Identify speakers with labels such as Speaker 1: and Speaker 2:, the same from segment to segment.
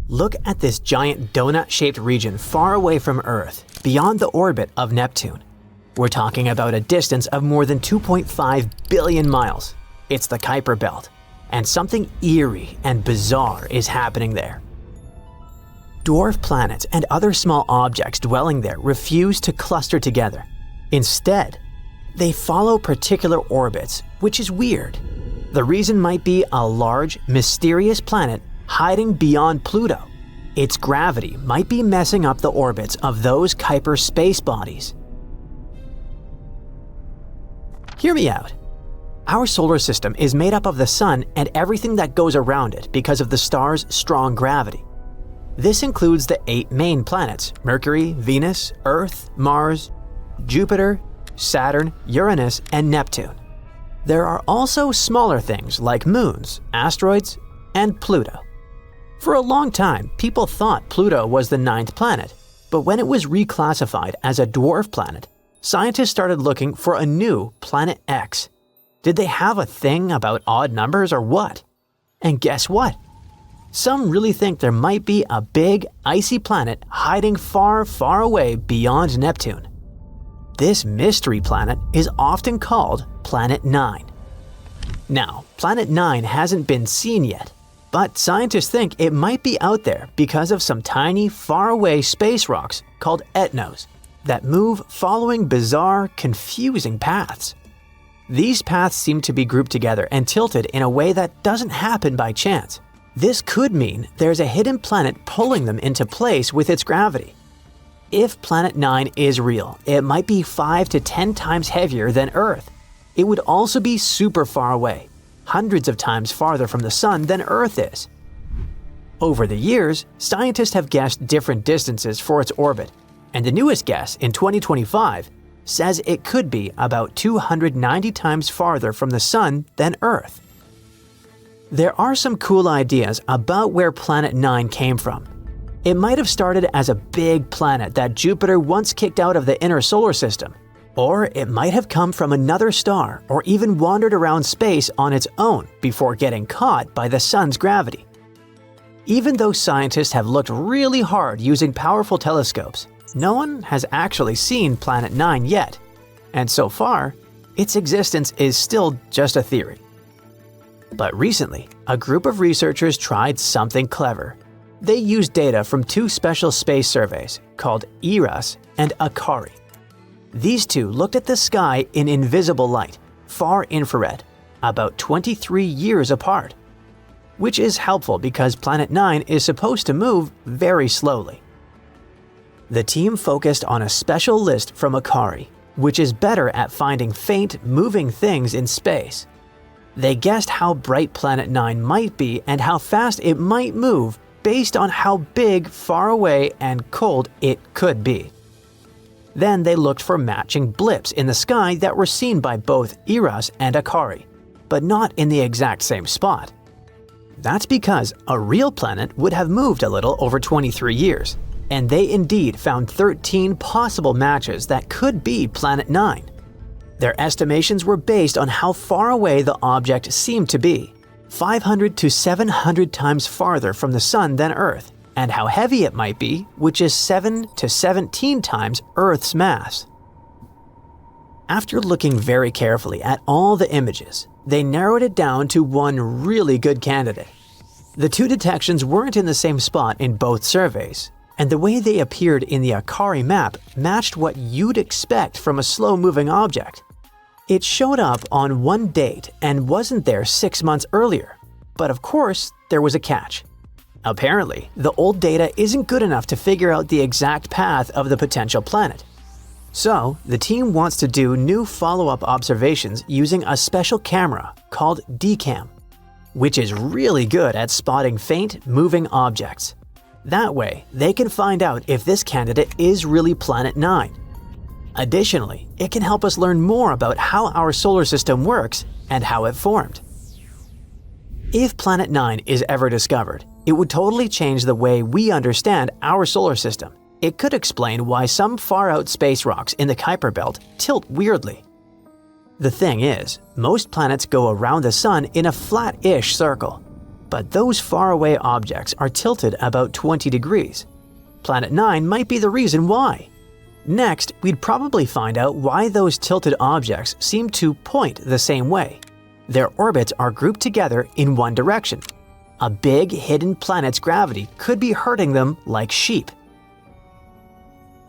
Speaker 1: Look at this giant donut-shaped region far away from Earth, beyond the orbit of Neptune. We're talking about a distance of more than 2.5 billion miles. It's the Kuiper Belt, and something eerie and bizarre is happening there. Dwarf planets and other small objects dwelling there refuse to cluster together. Instead, they follow particular orbits, which is weird. The reason might be a large, mysterious planet hiding beyond Pluto. Its gravity might be messing up the orbits of those Kuiper space bodies. Hear me out. Our solar system is made up of the Sun and everything that goes around it because of the star's strong gravity. This includes the 8 main planets: Mercury, Venus, Earth, Mars, Jupiter, Saturn, Uranus, and Neptune. There are also smaller things like moons, asteroids, and Pluto. For a long time, people thought Pluto was the 9th planet, but when it was reclassified as a dwarf planet, scientists started looking for a new Planet X. Did they have a thing about odd numbers or what? And guess what? Some really think there might be a big, icy planet hiding far, far away beyond Neptune. This mystery planet is often called Planet 9. Now, Planet 9 hasn't been seen yet, but scientists think it might be out there because of some tiny, faraway space rocks called etnos that move following bizarre, confusing paths. These paths seem to be grouped together and tilted in a way that doesn't happen by chance. This could mean there's a hidden planet pulling them into place with its gravity. If Planet 9 is real, it might be 5 to 10 times heavier than Earth. It would also be super far away, hundreds of times farther from the Sun than Earth is. Over the years, scientists have guessed different distances for its orbit, and the newest guess in 2025 says it could be about 290 times farther from the Sun than Earth. There are some cool ideas about where Planet 9 came from. It might have started as a big planet that Jupiter once kicked out of the inner solar system, or it might have come from another star or even wandered around space on its own before getting caught by the Sun's gravity. Even though scientists have looked really hard using powerful telescopes, no one has actually seen Planet 9 yet, and so far, its existence is still just a theory. But recently, a group of researchers tried something clever. They used data from 2 special space surveys called IRAS and ACARI. These 2 looked at the sky in invisible light, far infrared, about 23 years apart, which is helpful because Planet 9 is supposed to move very slowly. The team focused on a special list from ACARI, which is better at finding faint, moving things in space. They guessed how bright Planet 9 might be and how fast it might move based on how big, far away, and cold it could be. Then they looked for matching blips in the sky that were seen by both IRAS and ACARI, but not in the exact same spot. That's because a real planet would have moved a little over 23 years, and they indeed found 13 possible matches that could be Planet 9. Their estimations were based on how far away the object seemed to be, 500 to 700 times farther from the Sun than Earth, and how heavy it might be, which is 7 to 17 times Earth's mass. After looking very carefully at all the images, they narrowed it down to one really good candidate. The 2 detections weren't in the same spot in both surveys, and the way they appeared in the ACARI map matched what you'd expect from a slow-moving object. It showed up on one date and wasn't there 6 months earlier, but of course, there was a catch. Apparently, the old data isn't good enough to figure out the exact path of the potential planet. So, the team wants to do new follow-up observations using a special camera called DCAM, which is really good at spotting faint, moving objects. That way, they can find out if this candidate is really Planet 9. Additionally, it can help us learn more about how our solar system works and how it formed. If Planet 9 is ever discovered, it would totally change the way we understand our solar system. It could explain why some far-out space rocks in the Kuiper Belt tilt weirdly. The thing is, most planets go around the Sun in a flat-ish circle. But those faraway objects are tilted about 20 degrees. Planet 9 might be the reason why. Next, we'd probably find out why those tilted objects seem to point the same way. Their orbits are grouped together in one direction. A big hidden planet's gravity could be hurting them like sheep.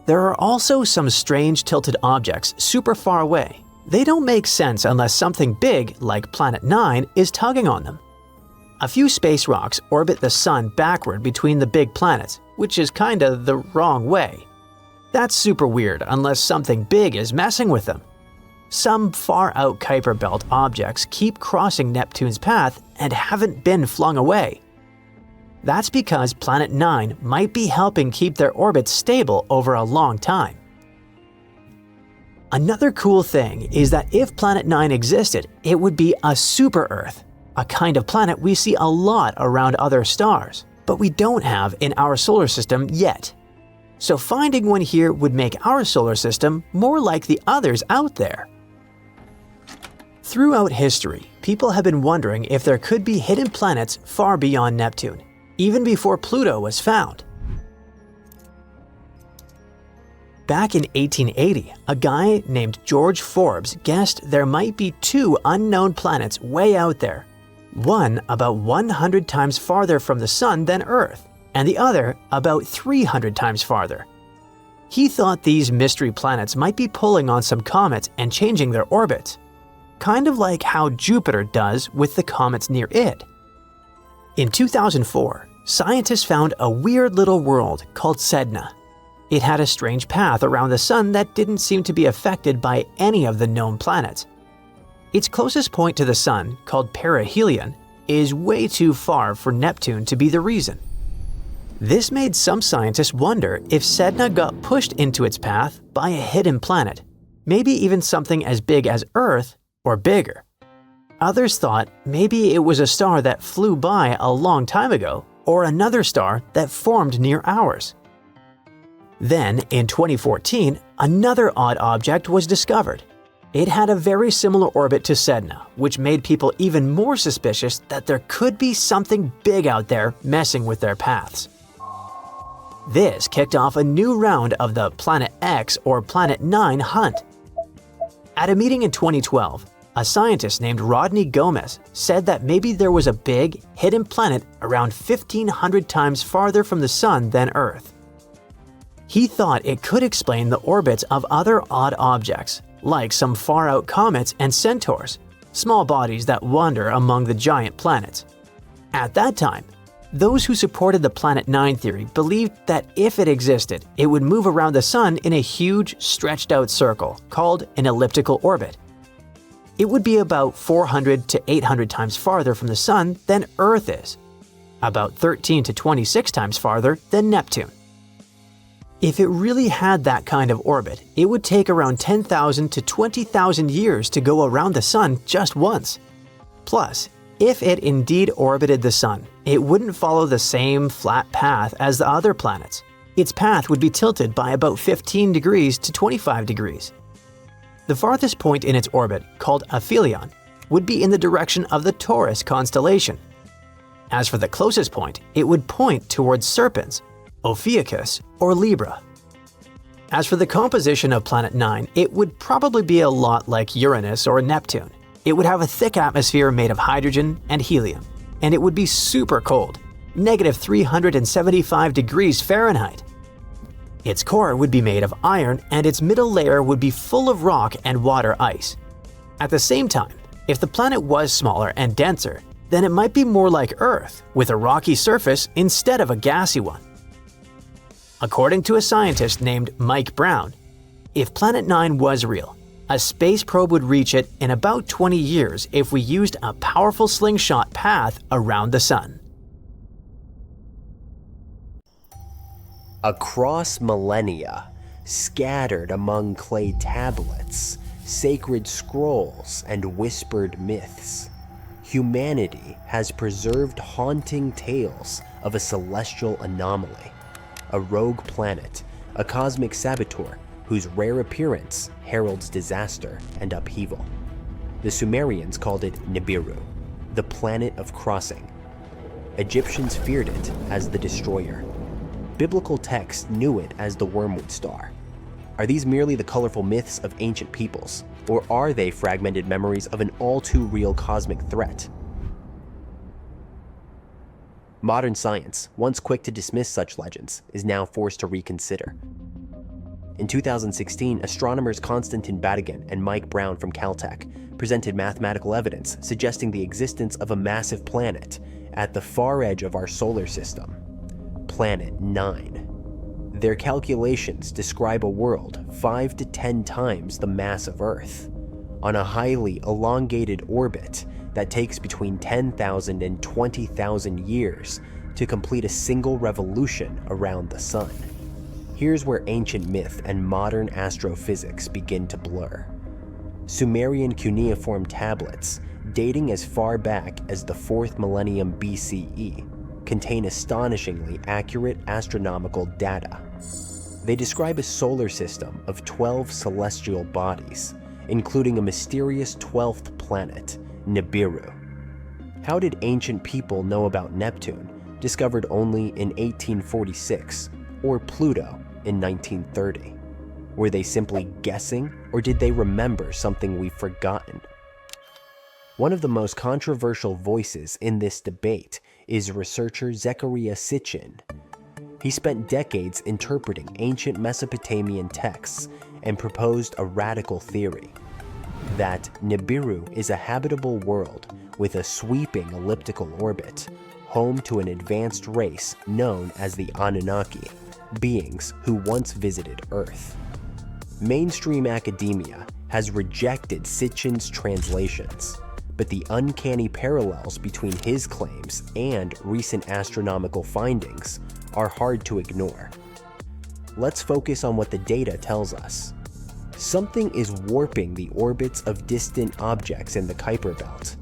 Speaker 1: There are also some strange tilted objects super far away. They don't make sense unless something big, like Planet 9, is tugging on them. A few space rocks orbit the Sun backward between the big planets, which is kinda the wrong way. That's super weird unless something big is messing with them. Some far-out Kuiper Belt objects keep crossing Neptune's path and haven't been flung away. That's because Planet 9 might be helping keep their orbits stable over a long time. Another cool thing is that if Planet 9 existed, it would be a super-Earth, a kind of planet we see a lot around other stars, but we don't have in our solar system yet. So finding one here would make our solar system more like the others out there. Throughout history, people have been wondering if there could be hidden planets far beyond Neptune, even before Pluto was found. Back in 1880, a guy named George Forbes guessed there might be 2 unknown planets way out there, one about 100 times farther from the Sun than Earth, and the other about 300 times farther. He thought these mystery planets might be pulling on some comets and changing their orbits, kind of like how Jupiter does with the comets near it. In 2004, scientists found a weird little world called Sedna. It had a strange path around the Sun that didn't seem to be affected by any of the known planets. Its closest point to the Sun, called perihelion, is way too far for Neptune to be the reason. This made some scientists wonder if Sedna got pushed into its path by a hidden planet, maybe even something as big as Earth or bigger. Others thought maybe it was a star that flew by a long time ago, or another star that formed near ours. Then, in 2014, another odd object was discovered. It had a very similar orbit to Sedna, which made people even more suspicious that there could be something big out there messing with their paths. This kicked off a new round of the Planet X or Planet 9 hunt. At a meeting in 2012, a scientist named Rodney Gomez said that maybe there was a big, hidden planet around 1,500 times farther from the Sun than Earth. He thought it could explain the orbits of other odd objects, like some far-out comets and centaurs, small bodies that wander among the giant planets. At that time, those who supported the Planet 9 theory believed that if it existed, it would move around the Sun in a huge, stretched-out circle called an elliptical orbit. It would be about 400 to 800 times farther from the Sun than Earth is, about 13 to 26 times farther than Neptune. If it really had that kind of orbit, it would take around 10,000 to 20,000 years to go around the Sun just once. Plus, if it indeed orbited the Sun, it wouldn't follow the same flat path as the other planets. Its path would be tilted by about 15 degrees to 25 degrees. The farthest point in its orbit, called aphelion, would be in the direction of the Taurus constellation. As for the closest point, it would point towards Serpens, Ophiuchus, or Libra. As for the composition of Planet 9, it would probably be a lot like Uranus or Neptune. It would have a thick atmosphere made of hydrogen and helium, and it would be super cold, negative 375 degrees Fahrenheit. Its core would be made of iron, and its middle layer would be full of rock and water ice. At the same time, if the planet was smaller and denser, then it might be more like Earth, with a rocky surface instead of a gassy one. According to a scientist named Mike Brown, if Planet 9 was real, a space probe would reach it in about 20 years if we used a powerful slingshot path around the Sun.
Speaker 2: Across millennia, scattered among clay tablets, sacred scrolls, and whispered myths, humanity has preserved haunting tales of a celestial anomaly, a rogue planet, a cosmic saboteur whose rare appearance heralds disaster and upheaval. The Sumerians called it Nibiru, the planet of crossing. Egyptians feared it as the destroyer. Biblical texts knew it as the wormwood star. Are these merely the colorful myths of ancient peoples, or are they fragmented memories of an all-too-real cosmic threat? Modern science, once quick to dismiss such legends, is now forced to reconsider. In 2016, astronomers Konstantin Batygin and Mike Brown from Caltech presented mathematical evidence suggesting the existence of a massive planet at the far edge of our solar system, Planet 9. Their calculations describe a world 5 to 10 times the mass of Earth, on a highly elongated orbit that takes between 10,000 and 20,000 years to complete a single revolution around the Sun. Here's where ancient myth and modern astrophysics begin to blur. Sumerian cuneiform tablets, dating as far back as the 4th millennium BCE, contain astonishingly accurate astronomical data. They describe a solar system of 12 celestial bodies, including a mysterious 12th planet, Nibiru. How did ancient people know about Neptune, discovered only in 1846, or Pluto in 1930? Were they simply guessing, or did they remember something we've forgotten? One of the most controversial voices in this debate is researcher Zecharia Sitchin. He spent decades interpreting ancient Mesopotamian texts and proposed a radical theory that Nibiru is a habitable world with a sweeping elliptical orbit, home to an advanced race known as the Anunnaki, beings who once visited Earth. Mainstream academia has rejected Sitchin's translations, but the uncanny parallels between his claims and recent astronomical findings are hard to ignore. Let's focus on what the data tells us. Something is warping the orbits of distant objects in the Kuiper Belt,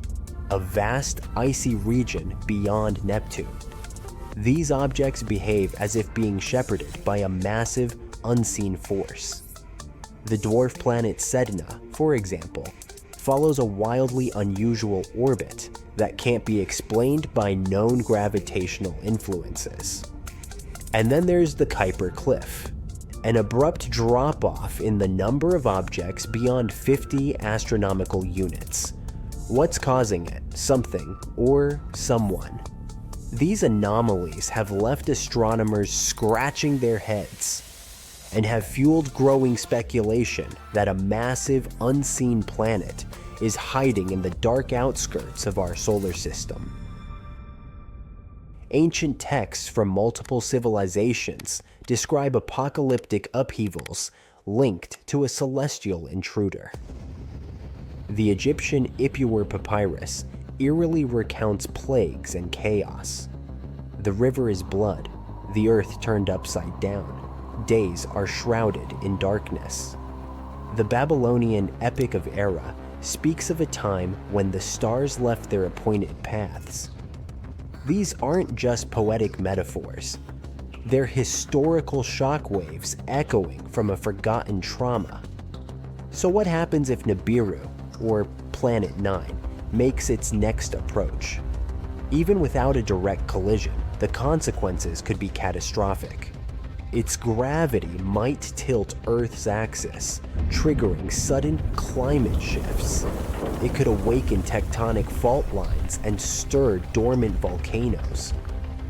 Speaker 2: a vast icy region beyond Neptune. These objects behave as if being shepherded by a massive, unseen force. The dwarf planet Sedna, for example, follows a wildly unusual orbit that can't be explained by known gravitational influences. And then there's the Kuiper Cliff, an abrupt drop-off in the number of objects beyond 50 astronomical units. What's causing it? Something or someone. These anomalies have left astronomers scratching their heads and have fueled growing speculation that a massive, unseen planet is hiding in the dark outskirts of our solar system. Ancient texts from multiple civilizations describe apocalyptic upheavals linked to a celestial intruder. The Egyptian Ipuwer papyrus eerily recounts plagues and chaos. The river is blood, the earth turned upside down, days are shrouded in darkness. The Babylonian Epic of Era speaks of a time when the stars left their appointed paths. These aren't just poetic metaphors. They're historical shockwaves echoing from a forgotten trauma. So what happens if Nibiru, or Planet 9, makes its next approach? Even without a direct collision, the consequences could be catastrophic. Its gravity might tilt Earth's axis, triggering sudden climate shifts. It could awaken tectonic fault lines and stir dormant volcanoes.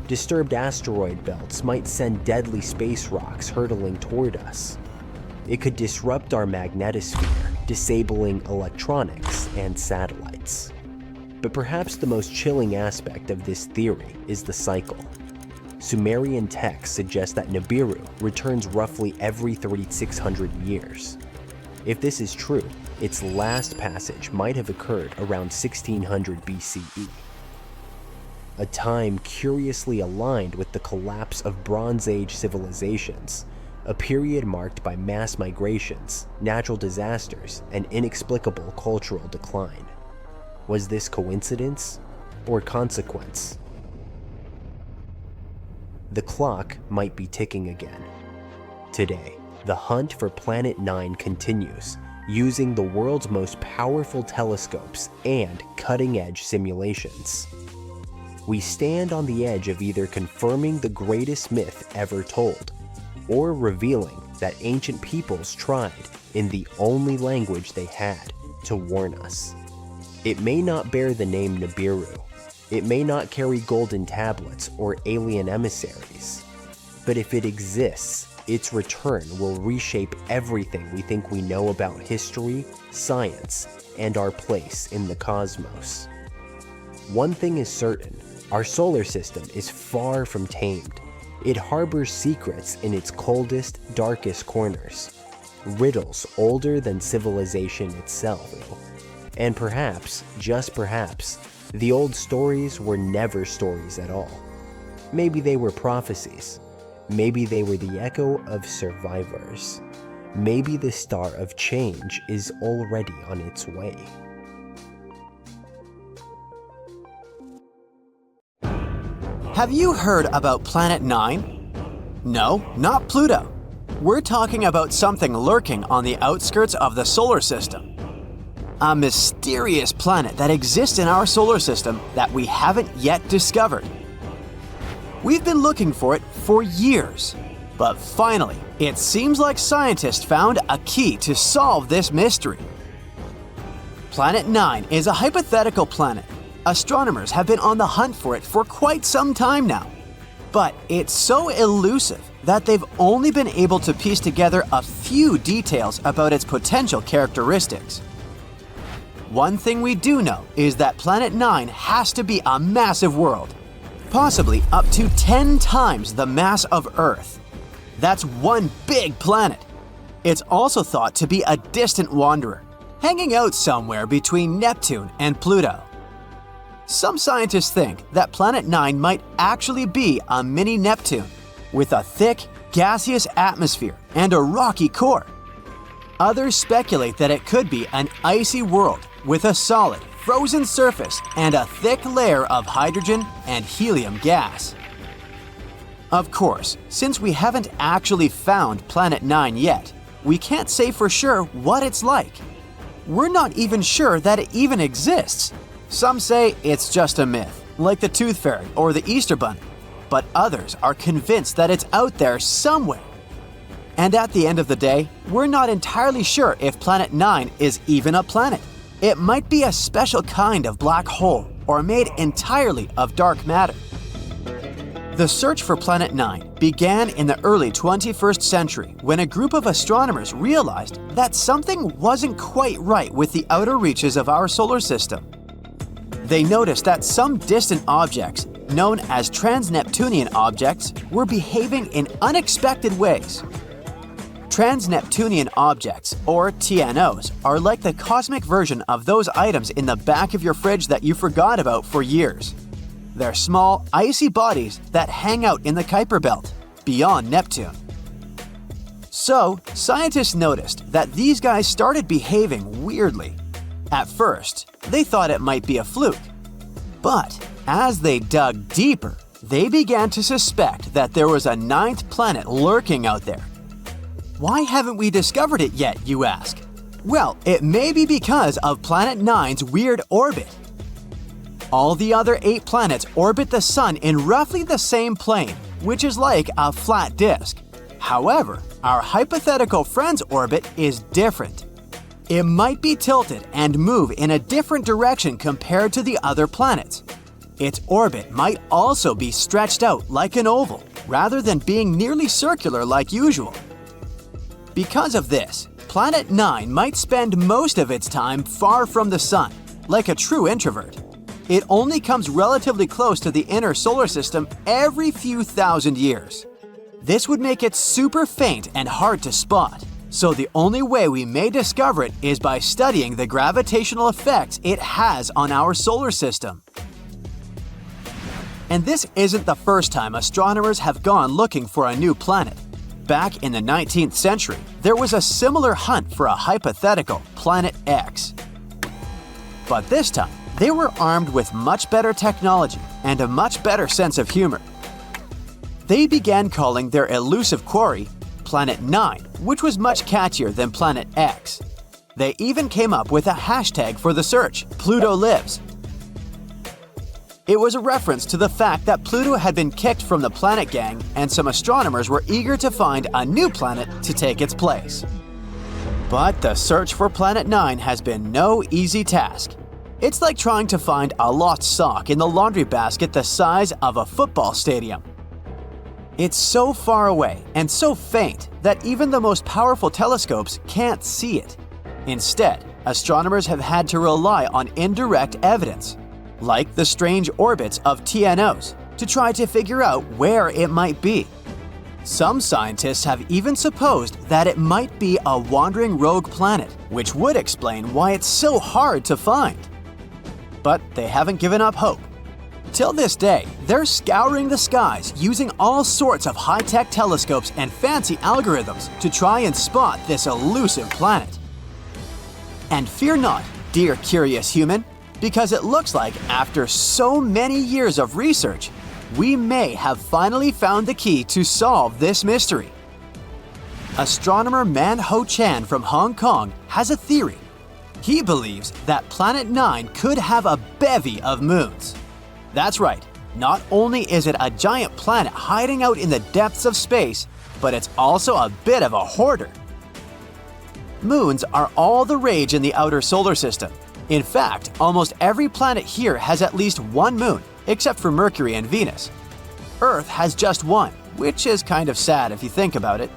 Speaker 2: Disturbed asteroid belts might send deadly space rocks hurtling toward us. It could disrupt our magnetosphere, disabling electronics and satellites. But perhaps the most chilling aspect of this theory is the cycle. Sumerian texts suggest that Nibiru returns roughly every 3,600 years. If this is true, its last passage might have occurred around 1600 BCE, a time curiously aligned with the collapse of Bronze Age civilizations, a period marked by mass migrations, natural disasters, and inexplicable cultural decline. Was this coincidence or consequence? The clock might be ticking again. Today, the hunt for Planet 9 continues, using the world's most powerful telescopes and cutting-edge simulations. we stand on the edge of either confirming the greatest myth ever told, or revealing that ancient peoples tried, in the only language they had, to warn us. It may not bear the name Nibiru, it may not carry golden tablets or alien emissaries, but if it exists, its return will reshape everything we think we know about history, science, and our place in the cosmos. One thing is certain, our solar system is far from tamed. It harbors secrets in its coldest, darkest corners, riddles older than civilization itself. And perhaps, just perhaps, the old stories were never stories at all. Maybe they were prophecies. Maybe they were the echo of survivors. Maybe the star of change is already on its way.
Speaker 1: Have you heard about Planet 9? No, not Pluto. We're talking about something lurking on the outskirts of the solar system. A mysterious planet that exists in our solar system that we haven't yet discovered. We've been looking for it for years, but finally, it seems like scientists found a key to solve this mystery. Planet 9 is a hypothetical planet. Astronomers have been on the hunt for it for quite some time now, but it's so elusive that they've only been able to piece together a few details about its potential characteristics. One thing we do know is that Planet 9 has to be a massive world, possibly up to 10 times the mass of Earth. That's one big planet. It's also thought to be a distant wanderer, hanging out somewhere between Neptune and Pluto. Some scientists think that Planet 9 might actually be a mini Neptune, with a thick, gaseous atmosphere and a rocky core. Others speculate that it could be an icy world with a solid, frozen surface and a thick layer of hydrogen and helium gas. Of course, since we haven't actually found Planet 9 yet, we can't say for sure what it's like. We're not even sure that it even exists. Some say it's just a myth, like the Tooth Fairy or the Easter Bunny, but others are convinced that it's out there somewhere. And at the end of the day, we're not entirely sure if Planet 9 is even a planet. It might be a special kind of black hole or made entirely of dark matter. The search for Planet 9 began in the early 21st century when a group of astronomers realized that something wasn't quite right with the outer reaches of our solar system. They noticed that some distant objects, known as trans-Neptunian objects, were behaving in unexpected ways. Trans-Neptunian objects, or TNOs, are like the cosmic version of those items in the back of your fridge that you forgot about for years. They're small, icy bodies that hang out in the Kuiper Belt, beyond Neptune. So, scientists noticed that these guys started behaving weirdly. At first, they thought it might be a fluke. But as they dug deeper, they began to suspect that there was a ninth planet lurking out there. Why haven't we discovered it yet, you ask? Well, it may be because of Planet 9's weird orbit. All the other 8 planets orbit the Sun in roughly the same plane, which is like a flat disk. However, our hypothetical friend's orbit is different. It might be tilted and move in a different direction compared to the other planets. Its orbit might also be stretched out like an oval, rather than being nearly circular like usual. Because of this, Planet 9 might spend most of its time far from the Sun, like a true introvert. It only comes relatively close to the inner solar system every few thousand years. This would make it super faint and hard to spot, so the only way we may discover it is by studying the gravitational effects it has on our solar system. And this isn't the first time astronomers have gone looking for a new planet. Back in the 19th century, there was a similar hunt for a hypothetical Planet X. But this time, they were armed with much better technology and a much better sense of humor. They began calling their elusive quarry Planet 9, which was much catchier than Planet X. They even came up with a hashtag for the search, Pluto Lives. It was a reference to the fact that Pluto had been kicked from the planet gang and some astronomers were eager to find a new planet to take its place. But the search for Planet 9 has been no easy task. It's like trying to find a lost sock in the laundry basket the size of a football stadium. It's so far away and so faint that even the most powerful telescopes can't see it. Instead, astronomers have had to rely on indirect evidence, like the strange orbits of TNOs, to try to figure out where it might be. Some scientists have even supposed that it might be a wandering rogue planet, which would explain why it's so hard to find. But they haven't given up hope. Till this day, they're scouring the skies using all sorts of high-tech telescopes and fancy algorithms to try and spot this elusive planet. And fear not, dear curious human, because it looks like after so many years of research, we may have finally found the key to solve this mystery. Astronomer Man Ho Chan from Hong Kong has a theory. He believes that Planet 9 could have a bevy of moons. That's right, not only is it a giant planet hiding out in the depths of space, but it's also a bit of a hoarder. Moons are all the rage in the outer solar system. In fact, almost every planet here has at least one moon, except for Mercury and Venus. Earth has just one, which is kind of sad if you think about it.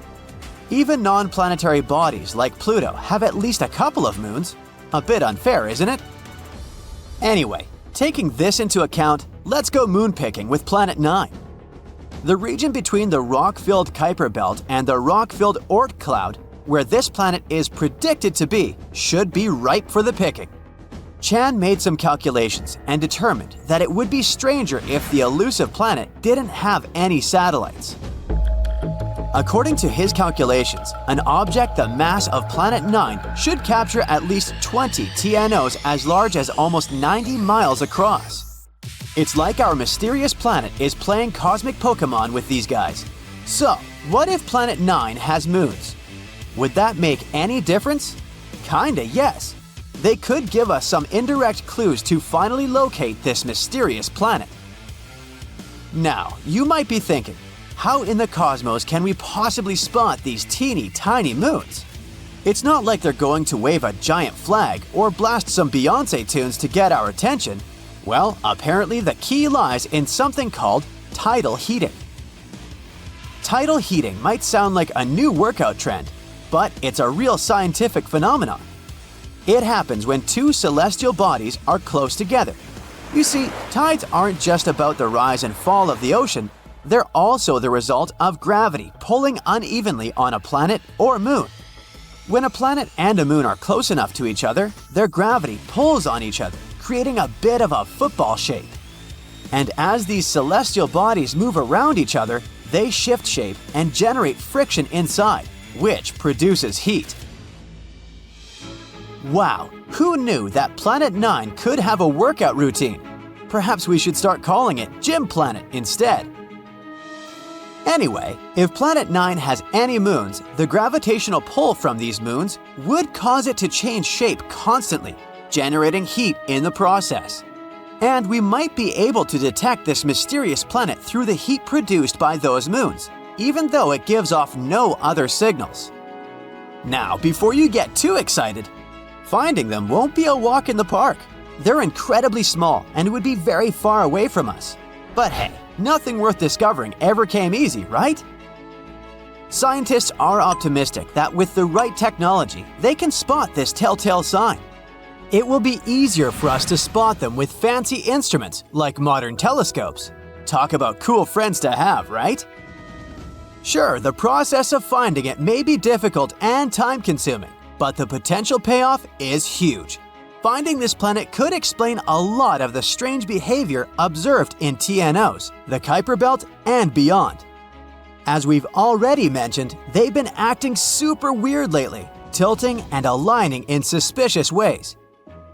Speaker 1: Even non-planetary bodies like Pluto have at least a couple of moons. A bit unfair, isn't it? Anyway, taking this into account, let's go moon picking with Planet 9. The region between the rock-filled Kuiper Belt and the rock-filled Oort cloud, where this planet is predicted to be, should be ripe for the picking. Chan made some calculations and determined that it would be stranger if the elusive planet didn't have any satellites. According to his calculations, an object the mass of Planet 9 should capture at least 20 TNOs as large as almost 90 miles across. It's like our mysterious planet is playing cosmic Pokemon with these guys. So, what if Planet 9 has moons? Would that make any difference? Kinda, yes. They could give us some indirect clues to finally locate this mysterious planet. Now, you might be thinking, how in the cosmos can we possibly spot these teeny tiny moons? It's not like they're going to wave a giant flag or blast some Beyoncé tunes to get our attention. Well, apparently the key lies in something called tidal heating. Tidal heating might sound like a new workout trend, but it's a real scientific phenomenon. It happens when two celestial bodies are close together. You see, tides aren't just about the rise and fall of the ocean, they're also the result of gravity pulling unevenly on a planet or moon. When a planet and a moon are close enough to each other, their gravity pulls on each other, creating a bit of a football shape. And as these celestial bodies move around each other, they shift shape and generate friction inside, which produces heat. Wow, who knew that Planet 9 could have a workout routine? Perhaps we should start calling it Gym Planet instead. Anyway, if Planet 9 has any moons, the gravitational pull from these moons would cause it to change shape constantly, generating heat in the process. And we might be able to detect this mysterious planet through the heat produced by those moons, even though it gives off no other signals. Now, before you get too excited, finding them won't be a walk in the park. They're incredibly small and would be very far away from us. But hey, nothing worth discovering ever came easy, right? Scientists are optimistic that with the right technology, they can spot this telltale sign. It will be easier for us to spot them with fancy instruments like modern telescopes. Talk about cool friends to have, right? Sure, the process of finding it may be difficult and time-consuming, but the potential payoff is huge. Finding this planet could explain a lot of the strange behavior observed in TNOs, the Kuiper Belt, and beyond. As we've already mentioned, they've been acting super weird lately, tilting and aligning in suspicious ways.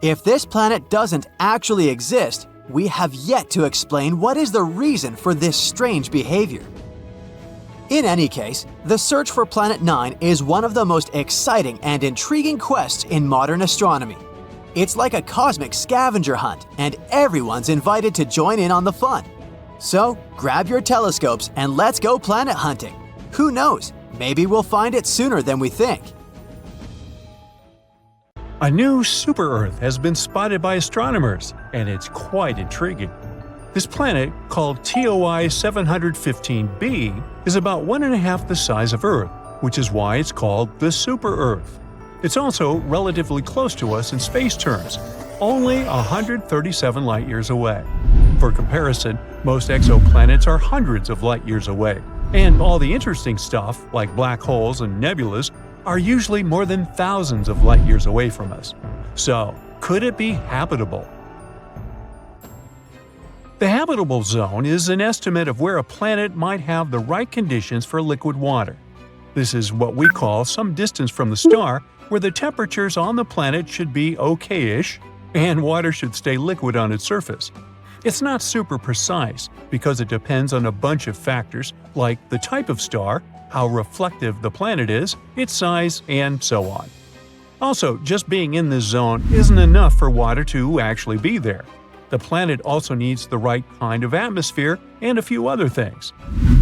Speaker 1: If this planet doesn't actually exist, we have yet to explain what is the reason for this strange behavior. In any case, the search for Planet 9 is one of the most exciting and intriguing quests in modern astronomy. It's like a cosmic scavenger hunt, and everyone's invited to join in on the fun. So, grab your telescopes and let's go planet hunting. Who knows? Maybe we'll find it sooner than we think.
Speaker 3: A new super-Earth has been spotted by astronomers, and it's quite intriguing. This planet, called TOI 715b, is about 1.5 the size of Earth, which is why it's called the super-Earth. It's also relatively close to us in space terms, only 137 light-years away. For comparison, most exoplanets are hundreds of light-years away, and all the interesting stuff, like black holes and nebulas, are usually more than thousands of light-years away from us. So, could it be habitable? The habitable zone is an estimate of where a planet might have the right conditions for liquid water. This is what we call some distance from the star, where the temperatures on the planet should be okay-ish, and water should stay liquid on its surface. It's not super precise, because it depends on a bunch of factors like the type of star, how reflective the planet is, its size, and so on. Also, just being in this zone isn't enough for water to actually be there. The planet also needs the right kind of atmosphere and a few other things.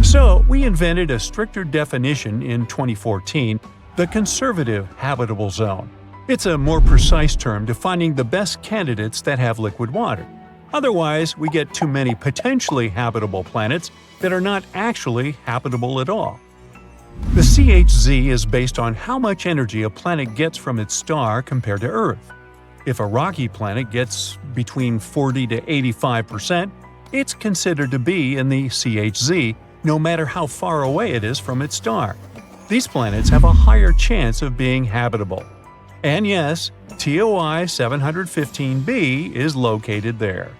Speaker 3: So, we invented a stricter definition in 2014, the conservative habitable zone. It's a more precise term defining the best candidates that have liquid water. Otherwise, we get too many potentially habitable planets that are not actually habitable at all. The CHZ is based on how much energy a planet gets from its star compared to Earth. If a rocky planet gets between 40 to 85%, it's considered to be in the CHZ, no matter how far away it is from its star. These planets have a higher chance of being habitable. And yes, TOI 715b is located there.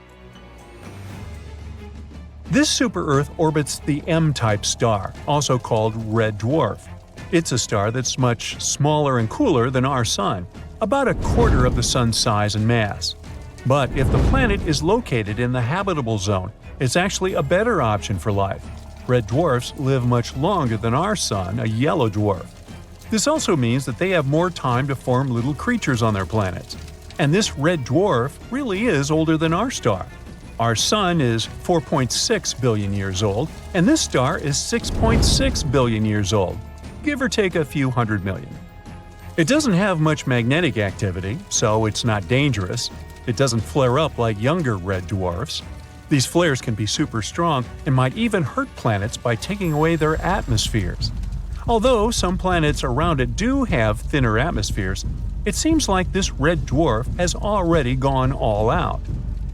Speaker 3: This super-Earth orbits the M-type star, also called red dwarf. It's a star that's much smaller and cooler than our Sun, about a quarter of the Sun's size and mass. But if the planet is located in the habitable zone, it's actually a better option for life. Red dwarfs live much longer than our Sun, a yellow dwarf. This also means that they have more time to form little creatures on their planets. And this red dwarf really is older than our star. Our Sun is 4.6 billion years old, and this star is 6.6 billion years old, give or take a few hundred million. It doesn't have much magnetic activity, so it's not dangerous. It doesn't flare up like younger red dwarfs. These flares can be super strong and might even hurt planets by taking away their atmospheres. Although some planets around it do have thinner atmospheres, it seems like this red dwarf has already gone all out.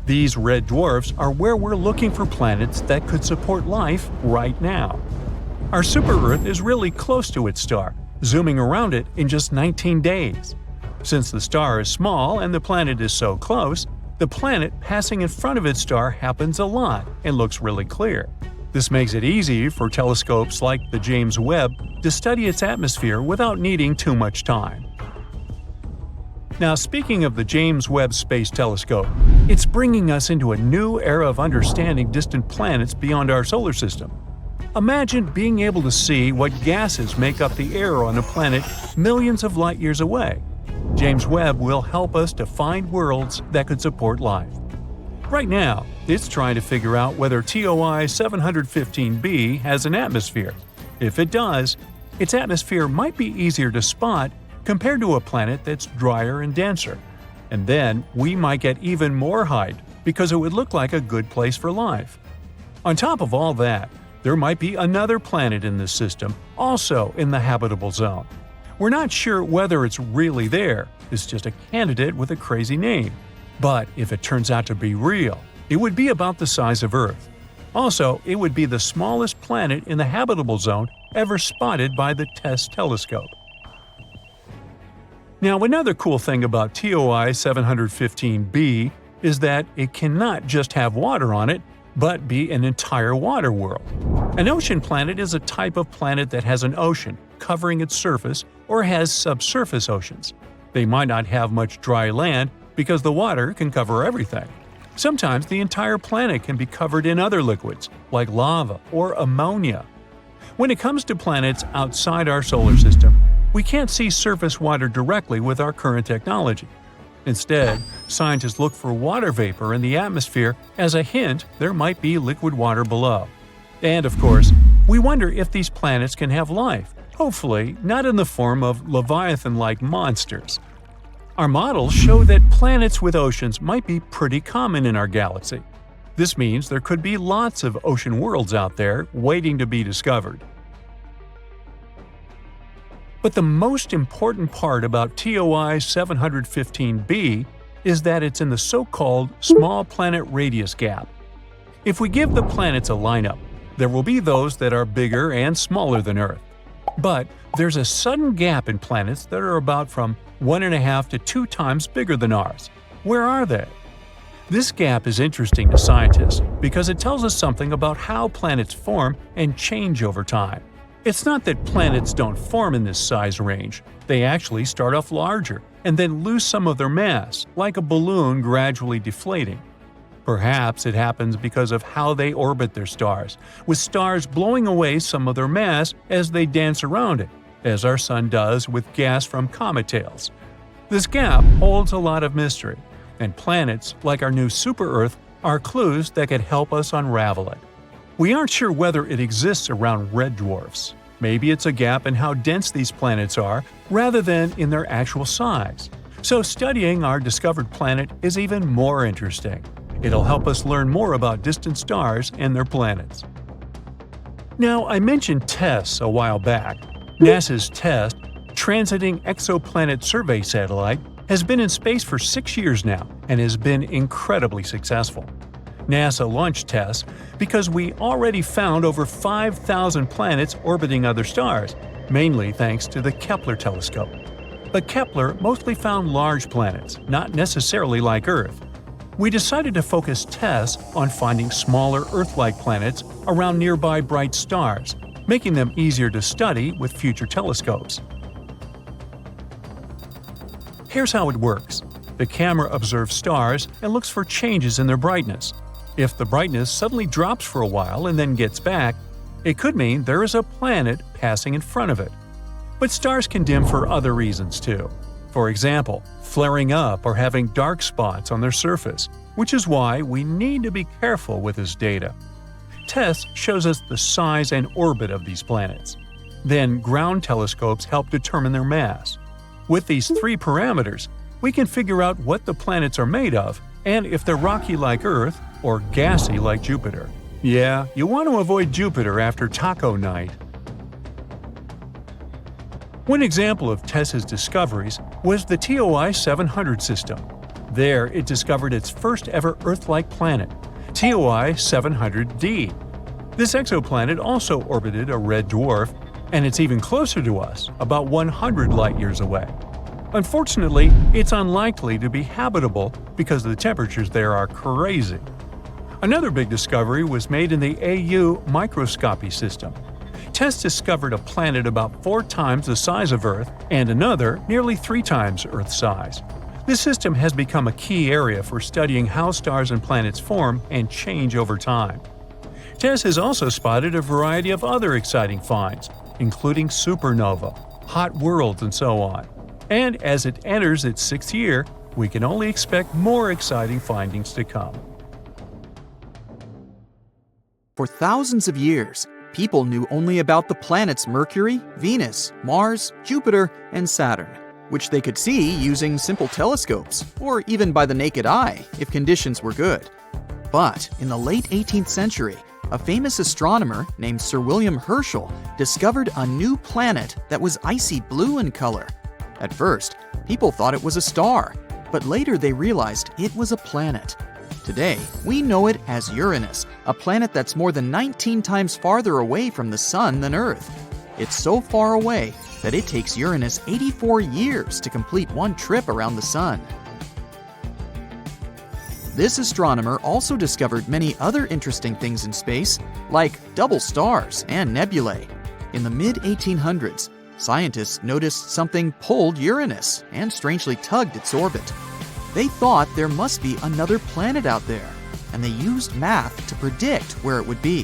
Speaker 3: These red dwarfs are where we're looking for planets that could support life right now. Our super-Earth is really close to its star, zooming around it in just 19 days. Since the star is small and the planet is so close, the planet passing in front of its star happens a lot and looks really clear. This makes it easy for telescopes like the James Webb to study its atmosphere without needing too much time. Now, speaking of the James Webb Space Telescope, it's bringing us into a new era of understanding distant planets beyond our solar system. Imagine being able to see what gases make up the air on a planet millions of light years away. James Webb will help us to find worlds that could support life. Right now, it's trying to figure out whether TOI 715b has an atmosphere. If it does, its atmosphere might be easier to spot compared to a planet that's drier and denser. And then we might get even more height because it would look like a good place for life. On top of all that, there might be another planet in this system, also in the habitable zone. We're not sure whether it's really there, it's just a candidate with a crazy name. But if it turns out to be real, it would be about the size of Earth. Also, it would be the smallest planet in the habitable zone ever spotted by the TESS telescope. Now, another cool thing about TOI 715b is that it cannot just have water on it, but be an entire water world. An ocean planet is a type of planet that has an ocean covering its surface or has subsurface oceans. They might not have much dry land because the water can cover everything. Sometimes the entire planet can be covered in other liquids, like lava or ammonia. When it comes to planets outside our solar system, we can't see surface water directly with our current technology. Instead, scientists look for water vapor in the atmosphere as a hint there might be liquid water below. And of course, we wonder if these planets can have life, hopefully not in the form of Leviathan-like monsters. Our models show that planets with oceans might be pretty common in our galaxy. This means there could be lots of ocean worlds out there waiting to be discovered. But the most important part about TOI 715b is that it's in the so-called small planet radius gap. If we give the planets a lineup, there will be those that are bigger and smaller than Earth. But there's a sudden gap in planets that are about from 1.5 to 2 times bigger than ours. Where are they? This gap is interesting to scientists because it tells us something about how planets form and change over time. It's not that planets don't form in this size range, they actually start off larger and then lose some of their mass, like a balloon gradually deflating. Perhaps it happens because of how they orbit their stars, with stars blowing away some of their mass as they dance around it, as our Sun does with gas from comet tails. This gap holds a lot of mystery, and planets, like our new super-Earth, are clues that could help us unravel it. We aren't sure whether it exists around red dwarfs. Maybe it's a gap in how dense these planets are rather than in their actual size. So studying our discovered planet is even more interesting. It'll help us learn more about distant stars and their planets. Now, I mentioned TESS a while back. NASA's TESS, Transiting Exoplanet Survey Satellite, has been in space for 6 years now and has been incredibly successful. NASA launched TESS because we already found over 5,000 planets orbiting other stars, mainly thanks to the Kepler telescope. But Kepler mostly found large planets, not necessarily like Earth. We decided to focus TESS on finding smaller Earth-like planets around nearby bright stars, making them easier to study with future telescopes. Here's how it works. The camera observes stars and looks for changes in their brightness. If the brightness suddenly drops for a while and then gets back, it could mean there is a planet passing in front of it. But stars can dim for other reasons too. For example, flaring up or having dark spots on their surface, which is why we need to be careful with this data. TESS shows us the size and orbit of these planets. Then ground telescopes help determine their mass. With these 3 parameters, we can figure out what the planets are made of and if they're rocky like Earth or gassy like Jupiter. Yeah, you want to avoid Jupiter after taco night. One example of TESS's discoveries was the TOI 700 system. There, it discovered its first ever Earth-like planet, TOI 700d. This exoplanet also orbited a red dwarf, and it's even closer to us, about 100 light-years away. Unfortunately, it's unlikely to be habitable because the temperatures there are crazy. Another big discovery was made in the AU microscopy system. TESS discovered a planet about 4 times the size of Earth and another nearly 3 times Earth's size. This system has become a key area for studying how stars and planets form and change over time. TESS has also spotted a variety of other exciting finds, including supernova, hot worlds, and so on. And as it enters its 6th year, we can only expect more exciting findings to come.
Speaker 4: For thousands of years, people knew only about the planets Mercury, Venus, Mars, Jupiter, and Saturn, which they could see using simple telescopes, or even by the naked eye if conditions were good. But in the late 18th century, a famous astronomer named Sir William Herschel discovered a new planet that was icy blue in color. At first, people thought it was a star, but later they realized it was a planet. Today, we know it as Uranus, a planet that's more than 19 times farther away from the Sun than Earth. It's so far away that it takes Uranus 84 years to complete one trip around the Sun. This astronomer also discovered many other interesting things in space, like double stars and nebulae. In the mid-1800s, scientists noticed something pulled Uranus and strangely tugged its orbit. They thought there must be another planet out there, and they used math to predict where it would be.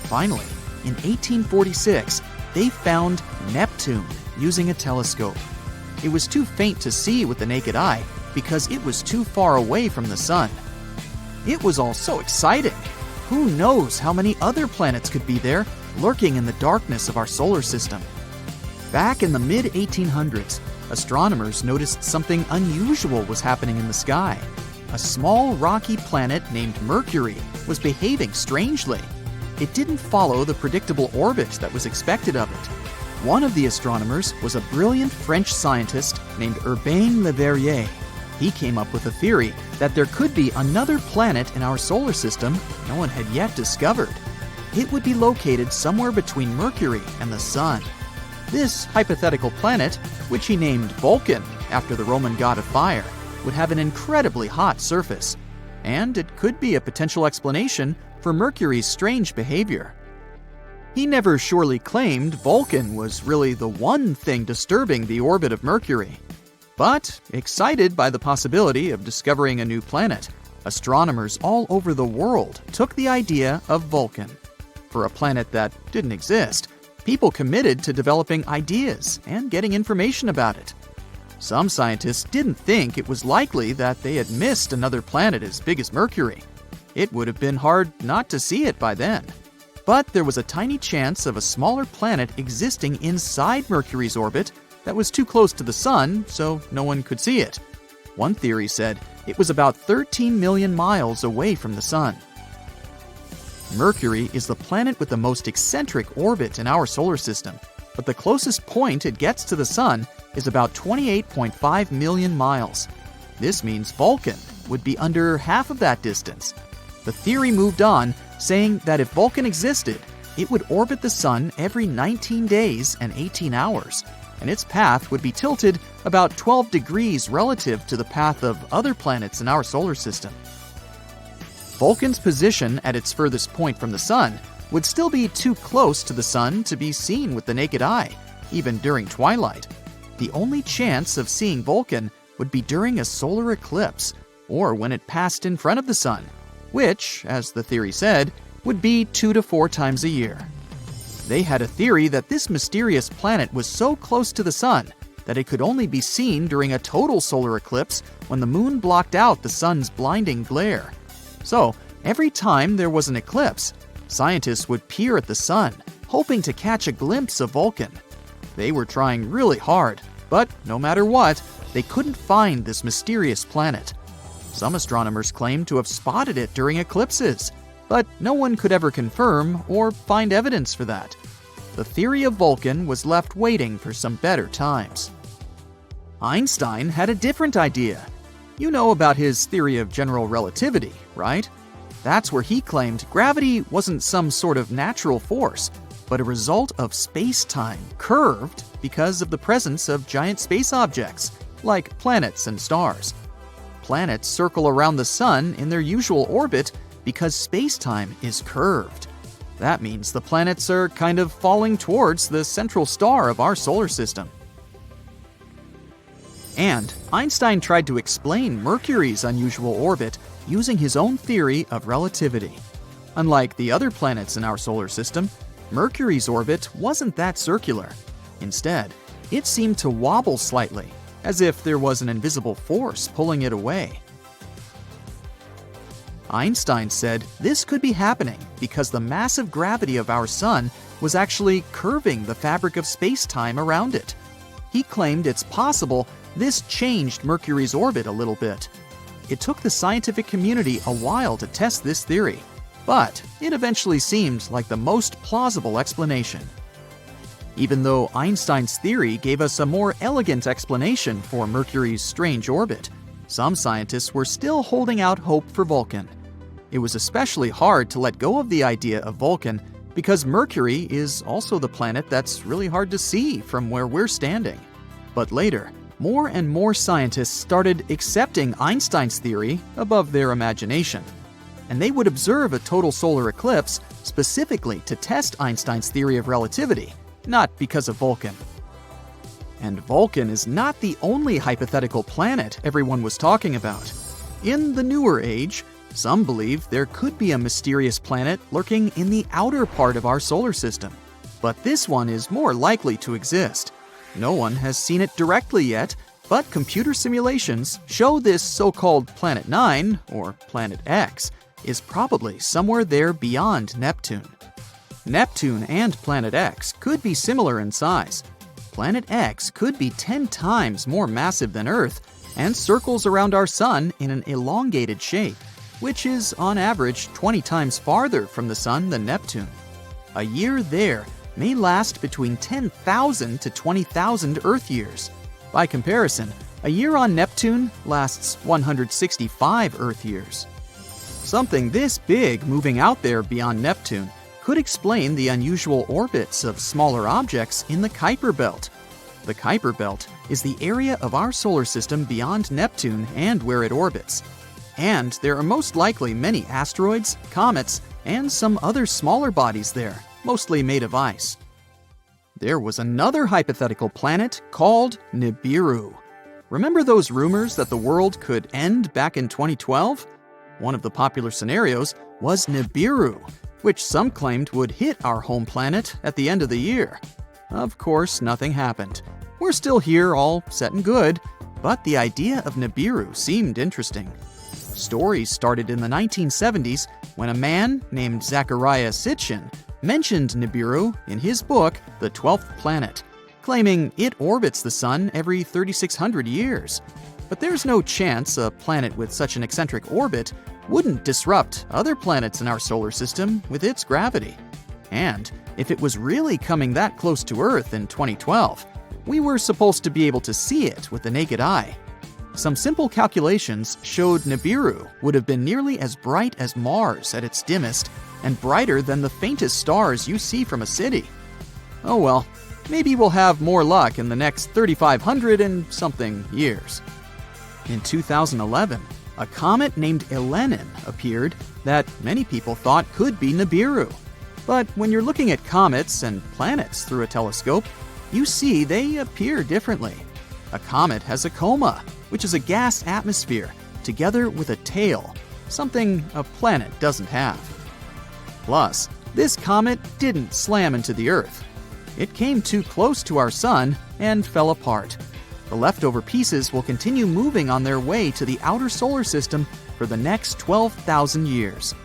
Speaker 4: Finally, in 1846, they found Neptune using a telescope. It was too faint to see with the naked eye, because it was too far away from the sun. It was all so exciting. Who knows how many other planets could be there, lurking in the darkness of our solar system? Back in the mid-1800s, astronomers noticed something unusual was happening in the sky. A small rocky planet named Mercury was behaving strangely. It didn't follow the predictable orbit that was expected of it. One of the astronomers was a brilliant French scientist named Urbain Le Verrier. He came up with a theory that there could be another planet in our solar system no one had yet discovered. It would be located somewhere between Mercury and the Sun. This hypothetical planet, which he named Vulcan after the Roman god of fire, would have an incredibly hot surface, and it could be a potential explanation for Mercury's strange behavior. He never surely claimed Vulcan was really the one thing disturbing the orbit of Mercury. But, excited by the possibility of discovering a new planet, astronomers all over the world took the idea of Vulcan. For a planet that didn't exist, people committed to developing ideas and getting information about it. Some scientists didn't think it was likely that they had missed another planet as big as Mercury. It would have been hard not to see it by then. But there was a tiny chance of a smaller planet existing inside Mercury's orbit that was too close to the Sun, so no one could see it. One theory said it was about 13 million miles away from the Sun. Mercury is the planet with the most eccentric orbit in our solar system, but the closest point it gets to the Sun is about 28.5 million miles. This means Vulcan would be under half of that distance. The theory moved on, saying that if Vulcan existed, it would orbit the Sun every 19 days and 18 hours, and its path would be tilted about 12 degrees relative to the path of other planets in our solar system. Vulcan's position at its furthest point from the Sun would still be too close to the Sun to be seen with the naked eye, even during twilight. The only chance of seeing Vulcan would be during a solar eclipse, or when it passed in front of the Sun, which, as the theory said, would be 2 to 4 times a year. They had a theory that this mysterious planet was so close to the Sun that it could only be seen during a total solar eclipse when the moon blocked out the Sun's blinding glare. So, every time there was an eclipse, scientists would peer at the Sun, hoping to catch a glimpse of Vulcan. They were trying really hard, but no matter what, they couldn't find this mysterious planet. Some astronomers claimed to have spotted it during eclipses, but no one could ever confirm or find evidence for that. The theory of Vulcan was left waiting for some better times. Einstein had a different idea. You know about his theory of general relativity, right? That's where he claimed gravity wasn't some sort of natural force, but a result of space-time curved because of the presence of giant space objects, like planets and stars. Planets circle around the Sun in their usual orbit because space-time is curved. That means the planets are kind of falling towards the central star of our solar system. And Einstein tried to explain Mercury's unusual orbit using his own theory of relativity. Unlike the other planets in our solar system, Mercury's orbit wasn't that circular. Instead, it seemed to wobble slightly, as if there was an invisible force pulling it away. Einstein said this could be happening because the massive gravity of our Sun was actually curving the fabric of space-time around it. He claimed it's possible this changed Mercury's orbit a little bit. It took the scientific community a while to test this theory, but it eventually seemed like the most plausible explanation. Even though Einstein's theory gave us a more elegant explanation for Mercury's strange orbit, some scientists were still holding out hope for Vulcan. It was especially hard to let go of the idea of Vulcan because Mercury is also the planet that's really hard to see from where we're standing. But later, more and more scientists started accepting Einstein's theory above their imagination, and they would observe a total solar eclipse specifically to test Einstein's theory of relativity, not because of Vulcan. And Vulcan is not the only hypothetical planet everyone was talking about. In the newer age, some believe there could be a mysterious planet lurking in the outer part of our solar system, but this one is more likely to exist. No one has seen it directly yet, But computer simulations show this so-called Planet 9, or Planet X, is probably somewhere there beyond Neptune. Neptune and Planet X could be similar in size. Planet X could be 10 times more massive than Earth and circles around our Sun in an elongated shape, which is on average 20 times farther from the Sun than Neptune. A year there may last between 10,000 to 20,000 Earth years. By comparison, a year on Neptune lasts 165 Earth years. Something this big moving out there beyond Neptune could explain the unusual orbits of smaller objects in the Kuiper Belt. The Kuiper Belt is the area of our solar system beyond Neptune and where it orbits. And there are most likely many asteroids, comets, and some other smaller bodies there, mostly made of ice. There was another hypothetical planet called Nibiru. Remember those rumors that the world could end back in 2012? One of the popular scenarios was Nibiru, which some claimed would hit our home planet at the end of the year. Of course, nothing happened. We're still here, all set and good, but the idea of Nibiru seemed interesting. Stories started in the 1970s when a man named Zecharia Sitchin mentioned Nibiru in his book, The 12th Planet, claiming it orbits the Sun every 3,600 years. But there's no chance a planet with such an eccentric orbit wouldn't disrupt other planets in our solar system with its gravity. And if it was really coming that close to Earth in 2012, we were supposed to be able to see it with the naked eye. Some simple calculations showed Nibiru would have been nearly as bright as Mars at its dimmest and brighter than the faintest stars you see from a city. Oh well, maybe we'll have more luck in the next 3,500 and something years. In 2011, a comet named Elenin appeared that many people thought could be Nibiru. But when you're looking at comets and planets through a telescope, you see they appear differently. A comet has a coma, which is a gas atmosphere, together with a tail, something a planet doesn't have. Plus, this comet didn't slam into the Earth. It came too close to our Sun and fell apart. The leftover pieces will continue moving on their way to the outer solar system for the next 12,000 years.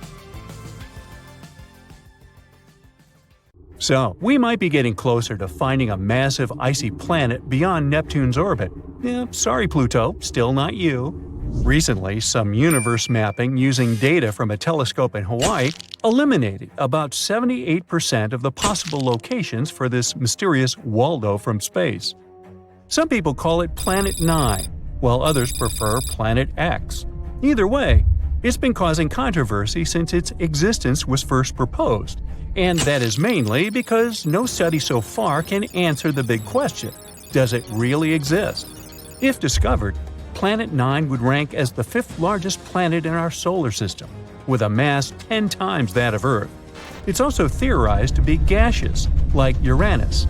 Speaker 3: So, we might be getting closer to finding a massive icy planet beyond Neptune's orbit. Sorry Pluto, still not you. Recently, some universe mapping using data from a telescope in Hawaii eliminated about 78% of the possible locations for this mysterious Waldo from space. Some people call it Planet 9, while others prefer Planet X. Either way, it's been causing controversy since its existence was first proposed, and that is mainly because no study so far can answer the big question: does it really exist? If discovered, Planet 9 would rank as the 5th largest planet in our solar system, with a mass 10 times that of Earth. It's also theorized to be gaseous, like Uranus.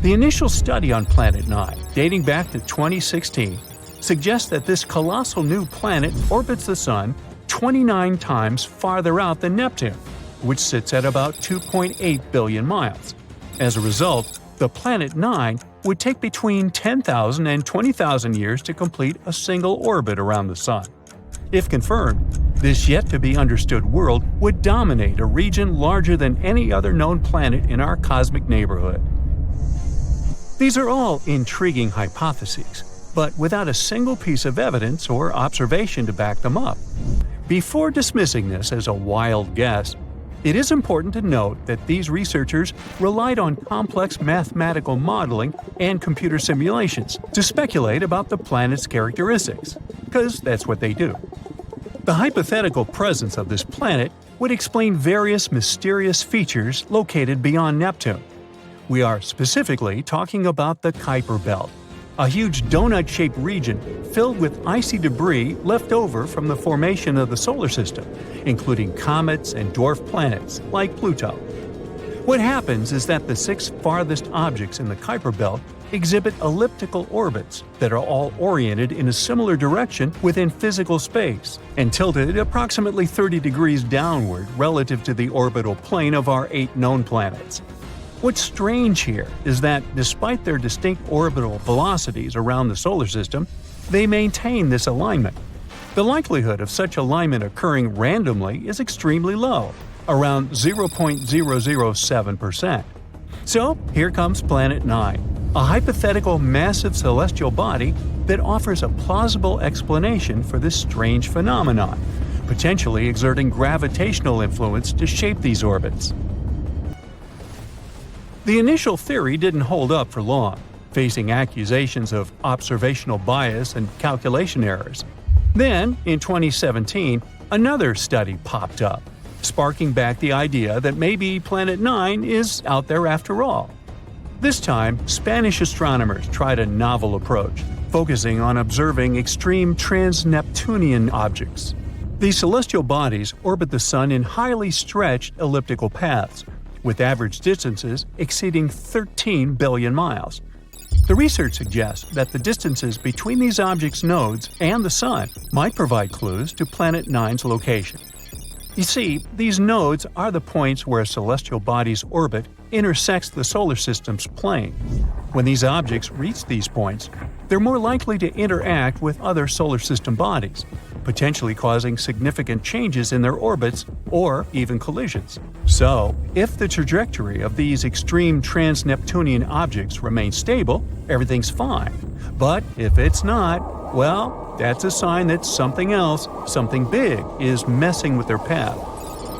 Speaker 3: The initial study on Planet 9, dating back to 2016, suggests that this colossal new planet orbits the Sun 29 times farther out than Neptune, which sits at about 2.8 billion miles. As a result, the Planet 9 would take between 10,000 and 20,000 years to complete a single orbit around the Sun. If confirmed, this yet-to-be-understood world would dominate a region larger than any other known planet in our cosmic neighborhood. These are all intriguing hypotheses, but without a single piece of evidence or observation to back them up. Before dismissing this as a wild guess, it is important to note that these researchers relied on complex mathematical modeling and computer simulations to speculate about the planet's characteristics, because that's what they do. The hypothetical presence of this planet would explain various mysterious features located beyond Neptune. We are specifically talking about the Kuiper Belt, a huge donut-shaped region filled with icy debris left over from the formation of the solar system, including comets and dwarf planets like Pluto. What happens is that the 6 farthest objects in the Kuiper Belt exhibit elliptical orbits that are all oriented in a similar direction within physical space and tilted approximately 30 degrees downward relative to the orbital plane of our 8 known planets. What's strange here is that despite their distinct orbital velocities around the solar system, they maintain this alignment. The likelihood of such alignment occurring randomly is extremely low, around 0.007%. So here comes Planet 9, a hypothetical massive celestial body that offers a plausible explanation for this strange phenomenon, potentially exerting gravitational influence to shape these orbits. The initial theory didn't hold up for long, facing accusations of observational bias and calculation errors. Then, in 2017, another study popped up, sparking back the idea that maybe Planet 9 is out there after all. This time, Spanish astronomers tried a novel approach, focusing on observing extreme trans-Neptunian objects. These celestial bodies orbit the Sun in highly stretched elliptical paths, with average distances exceeding 13 billion miles. The research suggests that the distances between these objects' nodes and the Sun might provide clues to Planet 9's location. You see, these nodes are the points where a celestial body's orbit intersects the solar system's plane. When these objects reach these points, they're more likely to interact with other solar system bodies, potentially causing significant changes in their orbits or even collisions. So, if the trajectory of these extreme trans-Neptunian objects remains stable, everything's fine. But if it's not, well, that's a sign that something else, something big, is messing with their path.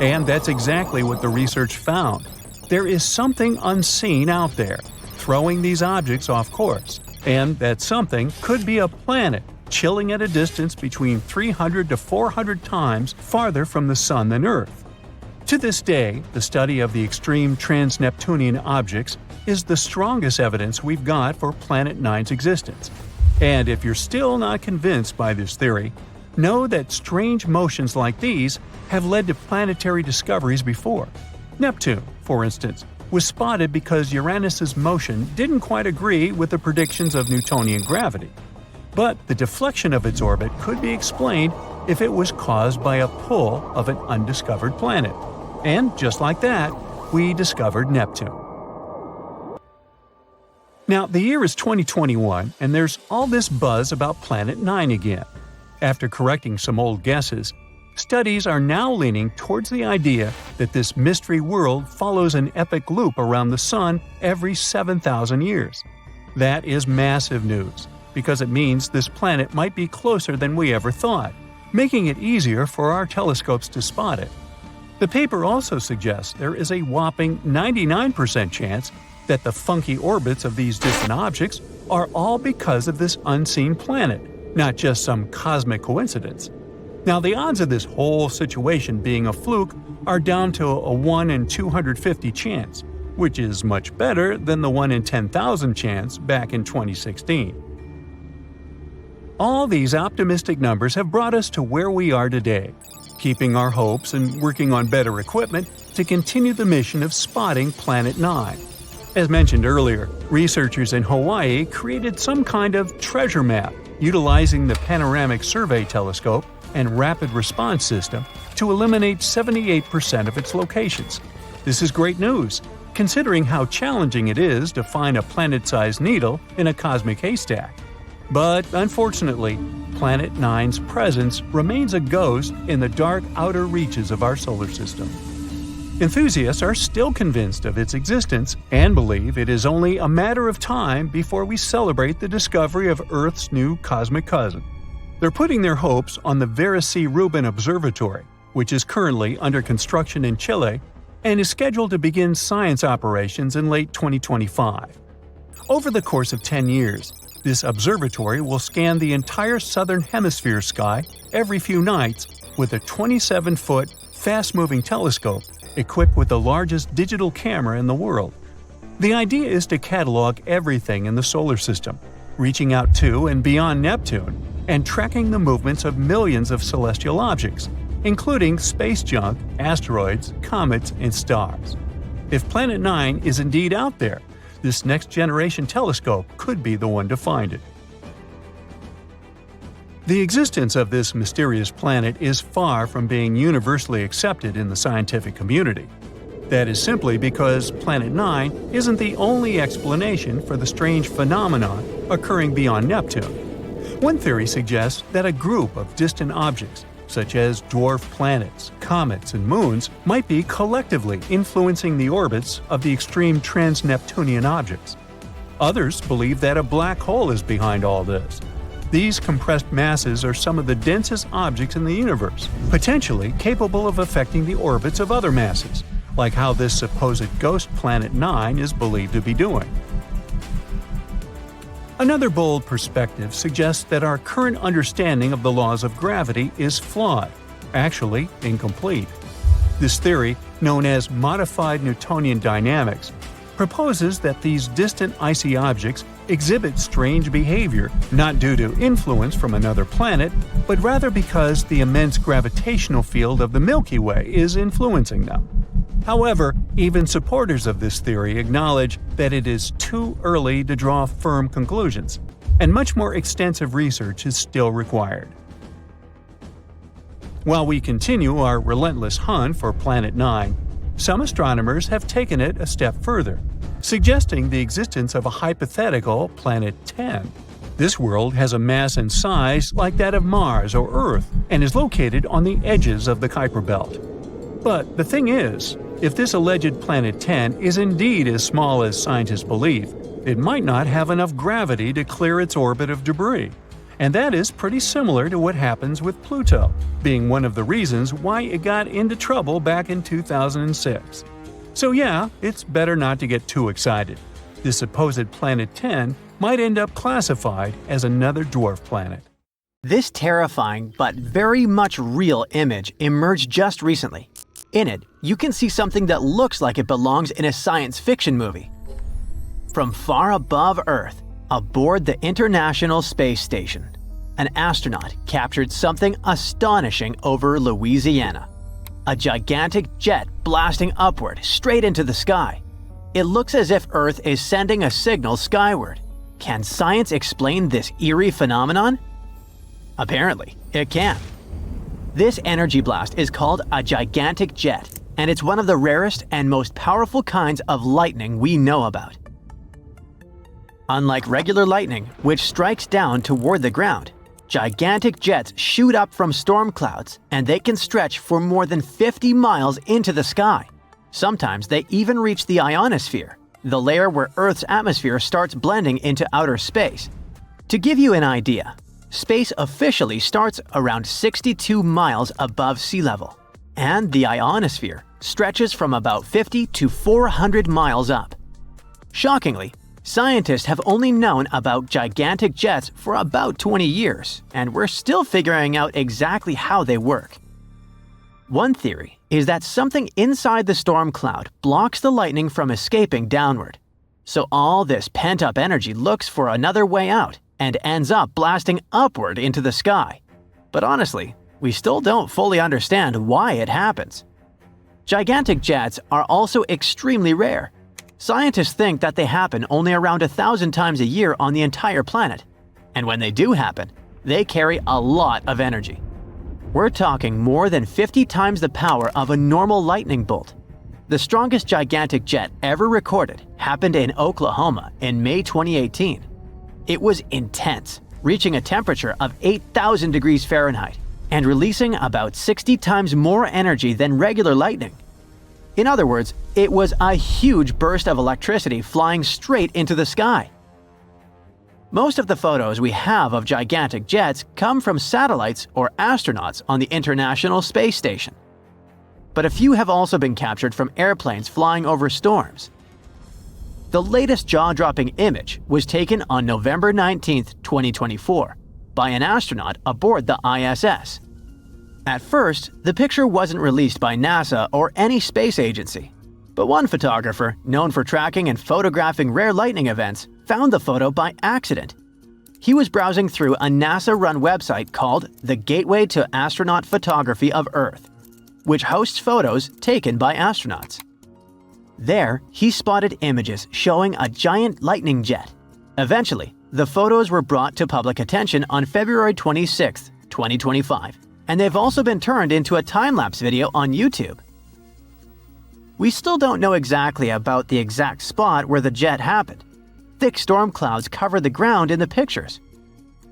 Speaker 3: And that's exactly what the research found. There is something unseen out there, throwing these objects off course. And that something could be a planet, chilling at a distance between 300 to 400 times farther from the Sun than Earth. To this day, the study of the extreme trans-Neptunian objects is the strongest evidence we've got for Planet 9's existence. And if you're still not convinced by this theory, know that strange motions like these have led to planetary discoveries before. Neptune, for instance, was spotted because Uranus's motion didn't quite agree with the predictions of Newtonian gravity. But the deflection of its orbit could be explained if it was caused by a pull of an undiscovered planet. And just like that, we discovered Neptune. Now, the year is 2021, and there's all this buzz about Planet 9 again. After correcting some old guesses, studies are now leaning towards the idea that this mystery world follows an epic loop around the Sun every 7,000 years. That is massive news, because it means this planet might be closer than we ever thought, making it easier for our telescopes to spot it. The paper also suggests there is a whopping 99% chance that the funky orbits of these distant objects are all because of this unseen planet, not just some cosmic coincidence. Now, the odds of this whole situation being a fluke are down to a 1 in 250 chance, which is much better than the 1 in 10,000 chance back in 2016. All these optimistic numbers have brought us to where we are today, keeping our hopes and working on better equipment to continue the mission of spotting Planet 9. As mentioned earlier, researchers in Hawaii created some kind of treasure map utilizing the Panoramic Survey Telescope and Rapid Response System to eliminate 78% of its locations. This is great news, considering how challenging it is to find a planet-sized needle in a cosmic haystack. But unfortunately, Planet 9's presence remains a ghost in the dark outer reaches of our solar system. Enthusiasts are still convinced of its existence and believe it is only a matter of time before we celebrate the discovery of Earth's new cosmic cousin. They're putting their hopes on the Vera C. Rubin Observatory, which is currently under construction in Chile and is scheduled to begin science operations in late 2025. Over the course of 10 years, this observatory will scan the entire southern hemisphere sky every few nights with a 27-foot, fast-moving telescope equipped with the largest digital camera in the world. The idea is to catalog everything in the solar system, reaching out to and beyond Neptune, and tracking the movements of millions of celestial objects, including space junk, asteroids, comets, and stars. If Planet 9 is indeed out there, this next-generation telescope could be the one to find it. The existence of this mysterious planet is far from being universally accepted in the scientific community. That is simply because Planet 9 isn't the only explanation for the strange phenomenon occurring beyond Neptune. One theory suggests that a group of distant objects, such as dwarf planets, comets, and moons, might be collectively influencing the orbits of the extreme trans-Neptunian objects. Others believe that a black hole is behind all this. These compressed masses are some of the densest objects in the universe, potentially capable of affecting the orbits of other masses, like how this supposed ghost Planet 9 is believed to be doing. Another bold perspective suggests that our current understanding of the laws of gravity is flawed, actually incomplete. This theory, known as modified Newtonian dynamics, proposes that these distant icy objects exhibit strange behavior not due to influence from another planet, but rather because the immense gravitational field of the Milky Way is influencing them. However, even supporters of this theory acknowledge that it is too early to draw firm conclusions, and much more extensive research is still required. While we continue our relentless hunt for Planet 9, some astronomers have taken it a step further, suggesting the existence of a hypothetical Planet 10. This world has a mass and size like that of Mars or Earth and is located on the edges of the Kuiper Belt. But the thing is, if this alleged Planet 10 is indeed as small as scientists believe, it might not have enough gravity to clear its orbit of debris. And that is pretty similar to what happens with Pluto, being one of the reasons why it got into trouble back in 2006. So yeah, it's better not to get too excited. This supposed Planet 10 might end up classified as another dwarf planet.
Speaker 1: This terrifying but very much real image emerged just recently. In it, you can see something that looks like it belongs in a science fiction movie. From far above Earth, aboard the International Space Station, an astronaut captured something astonishing over Louisiana. A gigantic jet blasting upward straight into the sky. It looks as if Earth is sending a signal skyward. Can science explain this eerie phenomenon? Apparently, it can. This energy blast is called a gigantic jet, and it's one of the rarest and most powerful kinds of lightning we know about. Unlike regular lightning, which strikes down toward the ground, gigantic jets shoot up from storm clouds, and they can stretch for more than 50 miles into the sky. Sometimes they even reach the ionosphere, the layer where Earth's atmosphere starts blending into outer space. To give you an idea, space officially starts around 62 miles above sea level, and the ionosphere stretches from about 50 to 400 miles up. Shockingly, scientists have only known about gigantic jets for about 20 years, and we're still figuring out exactly how they work. One theory is that something inside the storm cloud blocks the lightning from escaping downward. So all this pent-up energy looks for another way out and ends up blasting upward into the sky. But honestly, we still don't fully understand why it happens. Gigantic jets are also extremely rare. Scientists think that they happen only around 1,000 times a year on the entire planet. And when they do happen, they carry a lot of energy. We're talking more than 50 times the power of a normal lightning bolt. The strongest gigantic jet ever recorded happened in Oklahoma in May 2018. It was intense, reaching a temperature of 8,000 degrees Fahrenheit and releasing about 60 times more energy than regular lightning. In other words, it was a huge burst of electricity flying straight into the sky. Most of the photos we have of gigantic jets come from satellites or astronauts on the International Space Station. But a few have also been captured from airplanes flying over storms. The latest jaw-dropping image was taken on November 19, 2024, by an astronaut aboard the ISS. At first, the picture wasn't released by NASA or any space agency, but one photographer, known for tracking and photographing rare lightning events, found the photo by accident. He was browsing through a NASA-run website called the Gateway to Astronaut Photography of Earth, which hosts photos taken by astronauts. There, he spotted images showing a giant lightning jet. Eventually, the photos were brought to public attention on February 26, 2025, and they've also been turned into a time-lapse video on YouTube. We still don't know exactly about the exact spot where the jet happened. Thick storm clouds covered the ground in the pictures.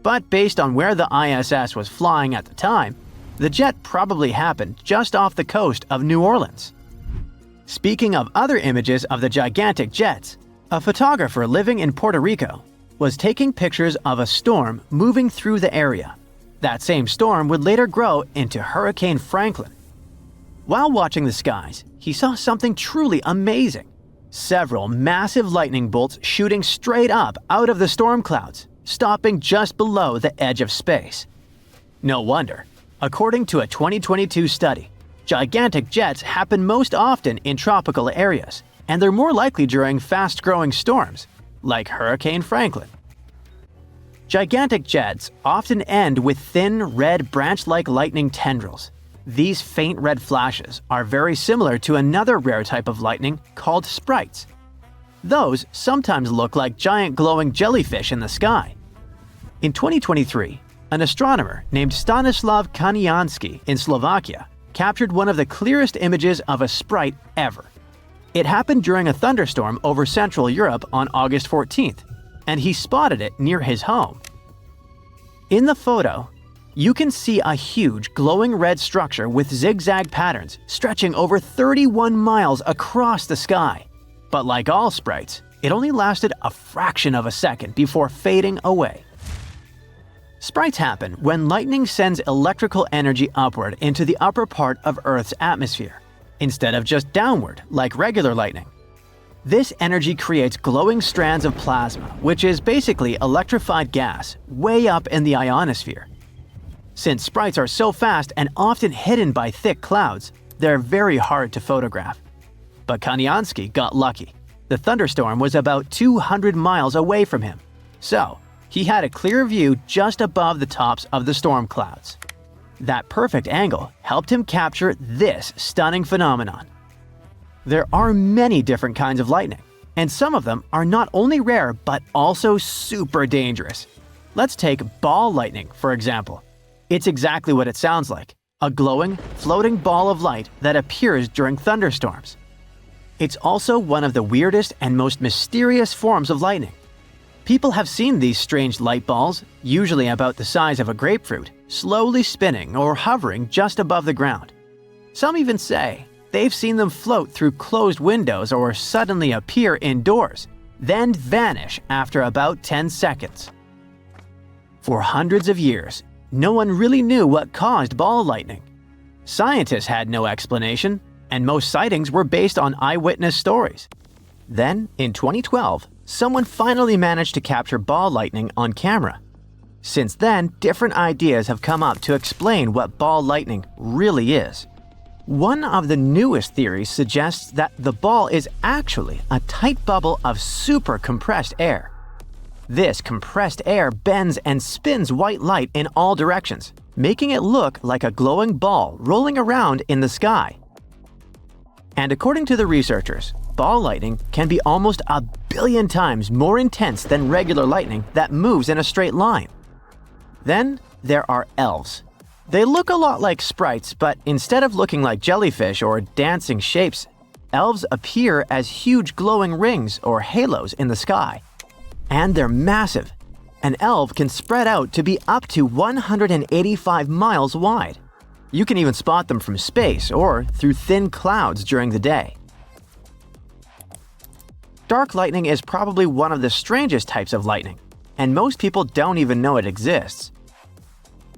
Speaker 1: But based on where the ISS was flying at the time, the jet probably happened just off the coast of New Orleans. Speaking of other images of the gigantic jets, a photographer living in Puerto Rico was taking pictures of a storm moving through the area. That same storm would later grow into Hurricane Franklin. While watching the skies, he saw something truly amazing. Several massive lightning bolts shooting straight up out of the storm clouds, stopping just below the edge of space. No wonder. According to a 2022 study, gigantic jets happen most often in tropical areas, and they're more likely during fast-growing storms, like Hurricane Franklin. Gigantic jets often end with thin, red, branch-like lightning tendrils. These faint red flashes are very similar to another rare type of lightning called sprites. Those sometimes look like giant glowing jellyfish in the sky. In 2023, an astronomer named Stanislav Kaniansky in Slovakia captured one of the clearest images of a sprite ever. It happened during a thunderstorm over Central Europe on August 14th, and he spotted it near his home. In the photo, you can see a huge glowing red structure with zigzag patterns stretching over 31 miles across the sky. But like all sprites, it only lasted a fraction of a second before fading away. Sprites happen when lightning sends electrical energy upward into the upper part of Earth's atmosphere, instead of just downward like regular lightning. This energy creates glowing strands of plasma, which is basically electrified gas, way up in the ionosphere. Since sprites are so fast and often hidden by thick clouds, they're very hard to photograph. But Kaniansky got lucky. The thunderstorm was about 200 miles away from him, so he had a clear view just above the tops of the storm clouds. That perfect angle helped him capture this stunning phenomenon. There are many different kinds of lightning, and some of them are not only rare but also super dangerous. Let's take ball lightning, for example. It's exactly what it sounds like, a glowing, floating ball of light that appears during thunderstorms. It's also one of the weirdest and most mysterious forms of lightning. People have seen these strange light balls, usually about the size of a grapefruit, slowly spinning or hovering just above the ground. Some even say they've seen them float through closed windows or suddenly appear indoors, then vanish after about 10 seconds. For hundreds of years, no one really knew what caused ball lightning. Scientists had no explanation, and most sightings were based on eyewitness stories. Then, in 2012, someone finally managed to capture ball lightning on camera. Since then, different ideas have come up to explain what ball lightning really is. One of the newest theories suggests that the ball is actually a tight bubble of super compressed air. This compressed air bends and spins white light in all directions, making it look like a glowing ball rolling around in the sky. And according to the researchers, ball lightning can be almost 1 billion times more intense than regular lightning that moves in a straight line. Then there are elves. They look a lot like sprites, but instead of looking like jellyfish or dancing shapes, elves appear as huge glowing rings or halos in the sky. And they're massive. An elf can spread out to be up to 185 miles wide. You can even spot them from space or through thin clouds during the day. Dark lightning is probably one of the strangest types of lightning, and most people don't even know it exists.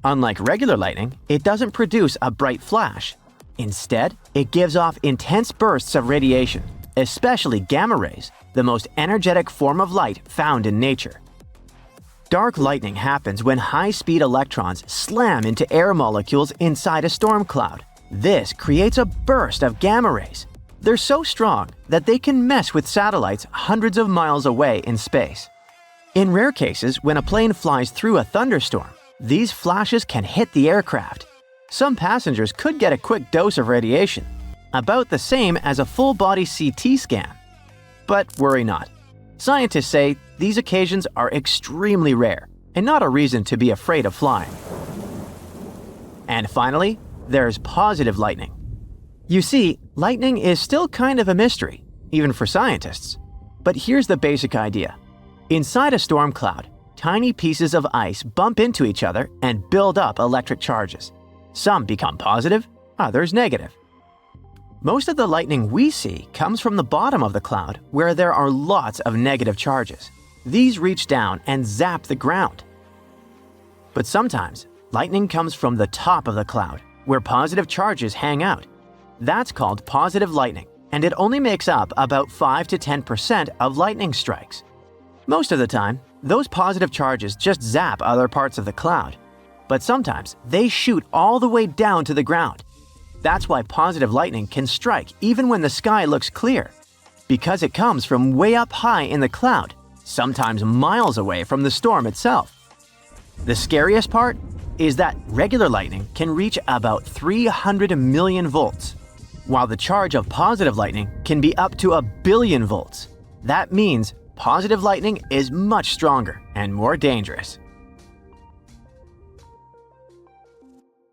Speaker 1: Unlike regular lightning, it doesn't produce a bright flash. Instead, it gives off intense bursts of radiation, especially gamma rays, the most energetic form of light found in nature. Dark lightning happens when high-speed electrons slam into air molecules inside a storm cloud. This creates a burst of gamma rays. They're so strong that they can mess with satellites hundreds of miles away in space. In rare cases, when a plane flies through a thunderstorm, these flashes can hit the aircraft. Some passengers could get a quick dose of radiation, about the same as a full-body CT scan. But worry not. Scientists say these occasions are extremely rare and not a reason to be afraid of flying. And finally, there's positive lightning. You see, lightning is still kind of a mystery, even for scientists. But here's the basic idea. Inside a storm cloud, tiny pieces of ice bump into each other and build up electric charges. Some become positive, others negative. Most of the lightning we see comes from the bottom of the cloud, where there are lots of negative charges. These reach down and zap the ground. But sometimes, lightning comes from the top of the cloud, where positive charges hang out. That's called positive lightning, and it only makes up about 5 to 10% of lightning strikes. Most of the time, those positive charges just zap other parts of the cloud. But sometimes, they shoot all the way down to the ground. That's why positive lightning can strike even when the sky looks clear, because it comes from way up high in the cloud, sometimes miles away from the storm itself. The scariest part is that regular lightning can reach about 300 million volts, while the charge of positive lightning can be up to 1 billion volts. That means positive lightning is much stronger and more dangerous.